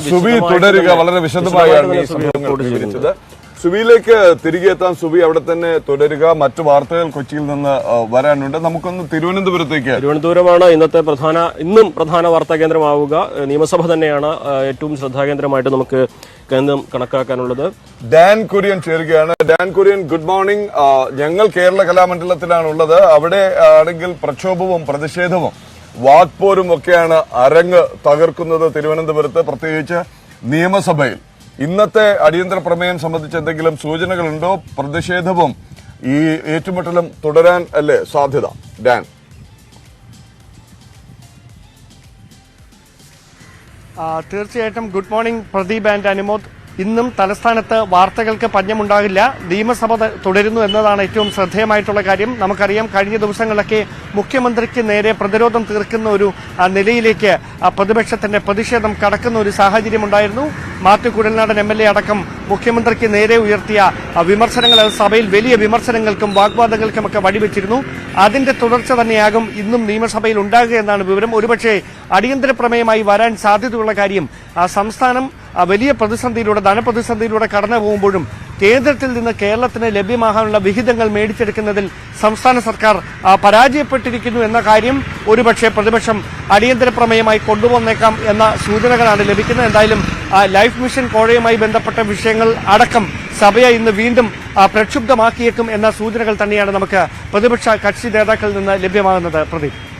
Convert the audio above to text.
സുബി തുടരുക വളരെ വിശദമായാണ് ഈ സംഭവങ്ങൾ വിവരിച്ചത്. സുബിയിലേക്ക് തിരികെ എത്താൻ സുബി അവിടെ തന്നെ തുടരുക. മറ്റു വാർത്തകൾ കൊച്ചിയിൽ നിന്ന് വരാനുണ്ട്. നമുക്കൊന്ന് തിരുവനന്തപുരത്തേക്ക്. തിരുവനന്തപുരമാണ് ഇന്നും പ്രധാന വാർത്താ കേന്ദ്രമാവുക. നിയമസഭ തന്നെയാണ് ഏറ്റവും ശ്രദ്ധാകേന്ദ്രമായിട്ട് നമുക്ക് കേന്ദ്രം കണക്കാക്കാനുള്ളത്. ഡാൻ കുര്യൻ ചേരുകയാണ്. Dan Kurian, good morning. ഞങ്ങൾ കേരള കലാമണ്ഡലത്തിലാണുള്ളത്. അവിടെ ആണെങ്കിൽ പ്രക്ഷോഭവും പ്രതിഷേധവും വാക്പോരും ഒക്കെയാണ് അരങ്ങ് തകർക്കുന്നത് തിരുവനന്തപുരത്ത്, പ്രത്യേകിച്ച് നിയമസഭയിൽ. ഇന്നത്തെ അടിയന്തര പ്രമേയം സംബന്ധിച്ച് എന്തെങ്കിലും സൂചനകളുണ്ടോ? പ്രതിഷേധവും ഈ ഏറ്റുമുട്ടലും തുടരാൻ അല്ലേ സാധ്യത? ഡാൻ. തീർച്ചയായിട്ടും good morning Pradeep and Anumod. ഇന്നും തലസ്ഥാനത്ത് വാർത്തകൾക്ക് പഞ്ഞമുണ്ടാകില്ല. നിയമസഭ തുടരുന്നു എന്നതാണ് ഏറ്റവും ശ്രദ്ധേയമായിട്ടുള്ള കാര്യം. നമുക്കറിയാം, കഴിഞ്ഞ ദിവസങ്ങളിലൊക്കെ മുഖ്യമന്ത്രിക്ക് നേരെ പ്രതിരോധം തീർക്കുന്ന ഒരു നിലയിലേക്ക് പ്രതിപക്ഷത്തിന്റെ പ്രതിഷേധം കടക്കുന്ന ഒരു സാഹചര്യം ഉണ്ടായിരുന്നു. മാത്യു കുഴൽനാടൻ MLA അടക്കം മുഖ്യമന്ത്രിക്ക് നേരെ ഉയർത്തിയ വിമർശനങ്ങൾ സഭയിൽ വലിയ വിമർശനങ്ങൾക്കും വാഗ്വാദങ്ങൾക്കുമൊക്കെ വഴിവെച്ചിരുന്നു. അതിന്റെ തുടർച്ച തന്നെയാകും ഇന്നും നിയമസഭയിൽ ഉണ്ടാകുക എന്നാണ് വിവരം. ഒരുപക്ഷെ അടിയന്തര പ്രമേയമായി വരാൻ സാധ്യതയുള്ള കാര്യം, സംസ്ഥാനം വലിയ പ്രതിസന്ധിയിലൂടെ, ധനപ്രതിസന്ധിയിലൂടെ കടന്നു പോകുമ്പോഴും കേന്ദ്രത്തിൽ നിന്ന് കേരളത്തിന് ലഭ്യമാകാനുള്ള വിഹിതങ്ങൾ മേടിച്ചെടുക്കുന്നതിൽ സംസ്ഥാന സർക്കാർ പരാജയപ്പെട്ടിരിക്കുന്നു എന്ന കാര്യം ഒരുപക്ഷെ പ്രതിപക്ഷം അടിയന്തര പ്രമേയമായി കൊണ്ടുവന്നേക്കാം എന്ന സൂചനകളാണ് ലഭിക്കുന്നത്. എന്തായാലും ലൈഫ് മിഷൻ കോഴയുമായി ബന്ധപ്പെട്ട വിഷയങ്ങൾ അടക്കം സഭയെ ഇന്ന് വീണ്ടും പ്രക്ഷുബ്ധമാക്കിയേക്കും എന്ന സൂചനകൾ തന്നെയാണ് നമുക്ക് പ്രതിപക്ഷ കക്ഷി നേതാക്കളിൽ നിന്ന് ലഭ്യമാകുന്നത്. പ്രദീപ്.